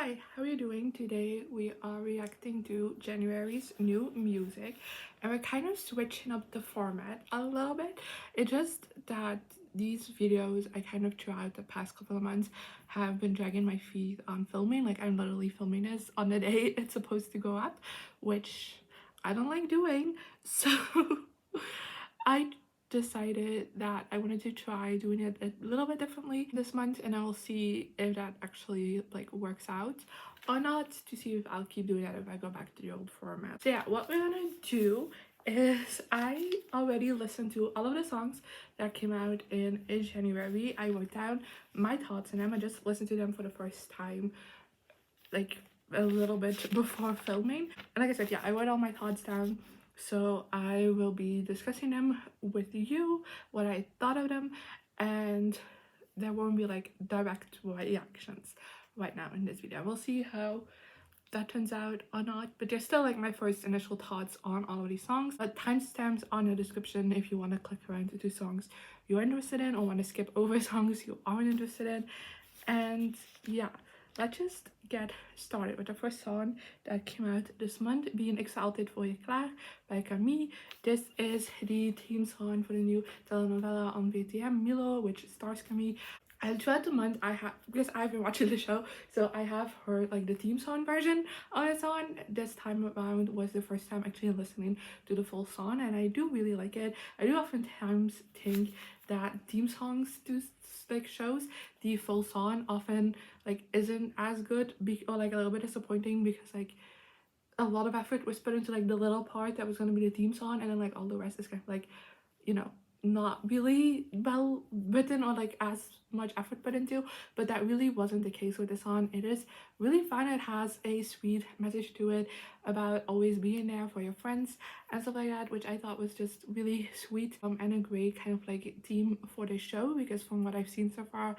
Hi, how are you doing? Today we are reacting to January's new music and we're kind of switching up the format a little bit. It's just that these videos I kind of throughout the past couple of months have been dragging my feet on filming. Like I'm literally filming this on the day it's supposed to go up, which I don't like doing. So I decided that I wanted to try doing it a little bit differently this month, and I'll see if that actually like works out or not, to see if I'll keep doing that if I go back to the old format. So yeah, what we're gonna do is I already listened to all of the songs that came out in January. I wrote down my thoughts on them. I just listened to them for the first time like a little bit before filming, and like I said, yeah, I wrote all my thoughts down, so I will be discussing them with you, what I thought of them, and there won't be like direct reactions right now in this video. We'll see how that turns out or not, but they're still like my first initial thoughts on all of these songs. But timestamps on the description if you want to click around to songs you're interested in or want to skip over songs you aren't interested in. And yeah, let's just get started with the first song that came out this month, being Altijd voor Klaar by Camille. This is the theme song for the new telenovela on VTM, Milo, which stars Camille. And throughout the month I have, because I've been watching the show, so I have heard like the theme song version of the song. This time around was the first time actually listening to the full song, and I do really like it. I do oftentimes think that theme songs to like shows, the full song often like isn't as good, or like a little bit disappointing, because like a lot of effort was put into like the little part that was going to be the theme song, and then like all the rest is kind of like, you know, not really well written or like as much effort put into. But that really wasn't the case with the song. It is really fun. It has a sweet message to it about always being there for your friends and stuff like that, which I thought was just really sweet, and a great kind of like theme for the show, because from what I've seen so far,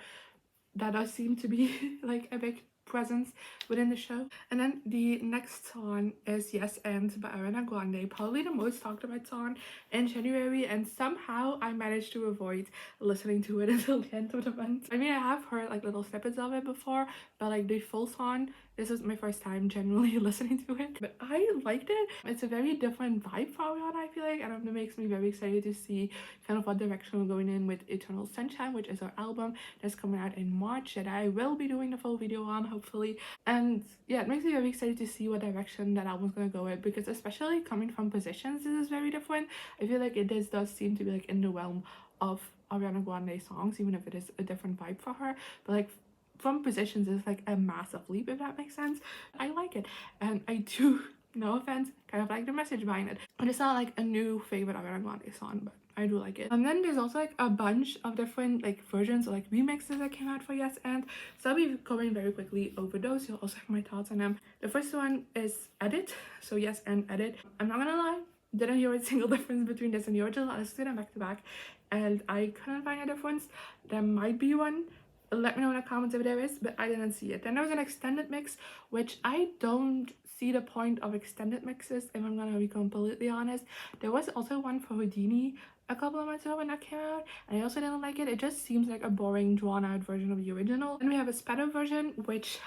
that does seem to be like a big presence within the show. And then the next song is Yes and by Ariana Grande, probably the most talked about song in January, and somehow I managed to avoid listening to it until the end of the month. I mean, I have heard like little snippets of it before, but like the full song, this is my first time genuinely listening to it, but I liked it. It's a very different vibe for Ariana, I feel like, and it makes me very excited to see kind of what direction we're going in with Eternal Sunshine, which is our album that's coming out in March, that I will be doing the full video on hopefully. And yeah, it makes me very excited to see what direction that album's gonna go in, because especially coming from Positions, this is very different. I feel like does seem to be like in the realm of Ariana Grande songs, even if it is a different vibe for her, but like from Positions is like a massive leap, if that makes sense. I like it, and I do, no offense, kind of like the message behind it. And it's not like a new favorite Ariana Grande song, but I do like it. And then there's also like a bunch of different like versions or like remixes that came out for Yes and, so I'll be going very quickly over those. You'll also have my thoughts on them. The first one is Edit, so Yes and Edit. I'm not gonna lie, didn't hear a single difference between this and the original. I listened to them back to back and I couldn't find a difference. There might be one, let me know in the comments if there is, but I didn't see it. Then there was an extended mix, which I don't see the point of extended mixes, if I'm gonna be completely honest. There was also one for Houdini a couple of months ago when that came out, and I also didn't like it. It just seems like a boring, drawn out version of the original. Then we have a sped up version, which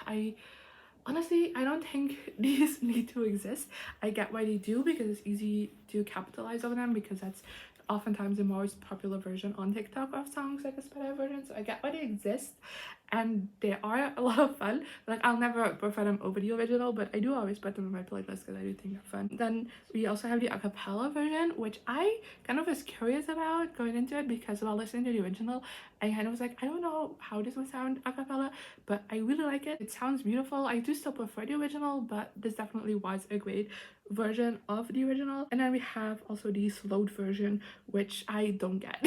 honestly, I don't think these need to exist. I get why they do, because it's easy to capitalize on them, because that's oftentimes the most popular version on TikTok of songs, like a sped up version. So I get why they exist, and they are a lot of fun. Like I'll never prefer them over the original, but I do always put them in my playlist because I do think they're fun. Then we also have the a cappella version, which I kind of was curious about going into it, because while listening to the original, I kind of was like, I don't know how this would sound a cappella, but I really like it. It sounds beautiful. I do still prefer the original, but this definitely was a great version of the original. And then we have also the slowed version, which I don't get.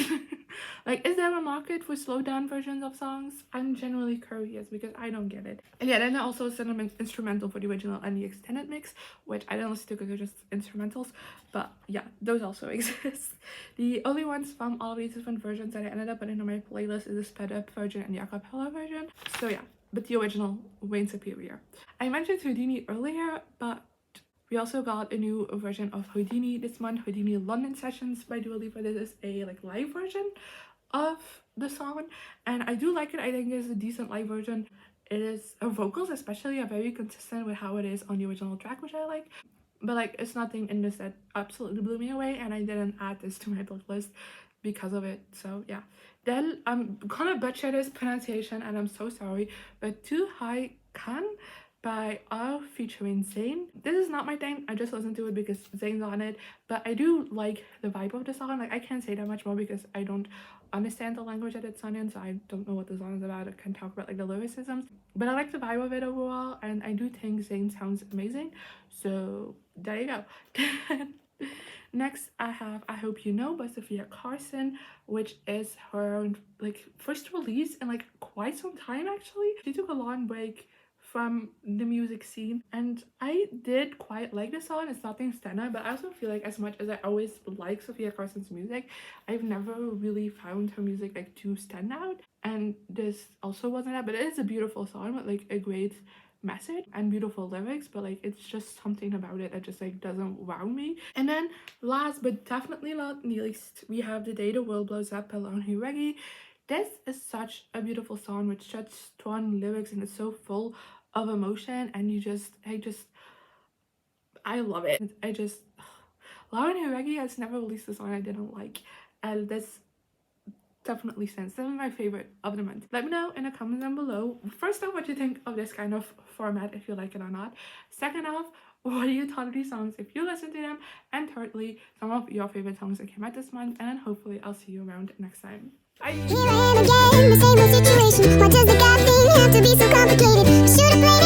Like, is there a market for slowed down versions of songs? I'm genuinely curious, because I don't get it. And yeah, then I also sent an instrumental for the original and the extended mix, which I don't listen to because they're just instrumentals, but yeah, those also exist. The only ones from all of these different versions that I ended up putting on my playlist is the sped up version and the a cappella version. So yeah, but the original way superior. I mentioned Houdini earlier, but we also got a new version of Houdini this month, Houdini London Sessions by Dua Lipa. This is a like live version of the song, and I do like it. I think it's a decent live version. vocals especially are very consistent with how it is on the original track, which I like. But like, it's nothing in this that absolutely blew me away, and I didn't add this to my playlist because of it. So yeah. Then I'm gonna butcher this pronunciation, and I'm so sorry, but to Hai Kahan by featuring ZAYN. This is not my thing. I just listened to it because ZAYN's on it, but I do like the vibe of the song. Like, I can't say that much more because I don't understand the language that it's sung in, so I don't know what the song is about. I can talk about like the lyricisms, but I like the vibe of it overall, and I do think ZAYN sounds amazing. So there you go. Next, I have I Hope You Know by Sofia Carson, which is her like first release in like quite some time actually. She took a long break from the music scene, and I did quite like the song. It's nothing standout, but I also feel like as much as I always like Sofia Carson's music, I've never really found her music like to stand out, and this also wasn't that. But it is a beautiful song with like a great message and beautiful lyrics, but like it's just something about it that just like doesn't wow me. And then last but definitely not least, we have The Day the World Blows Up by Jauregui. This is such a beautiful song with such strong lyrics, and it's so full of emotion, and I love it. Jauregui has never released a song I didn't like, and this definitely stands. This is my favorite of the month. Let me know in the comments down below, first off, what you think of this kind of format, if you like it or not. Second off, what do you thought of these songs if you listen to them? And thirdly, some of your favorite songs that came out this month, and then hopefully I'll see you around next time. Bye! Here I am again, the same old situation. Why does the God thing have to be so complicated? Should've played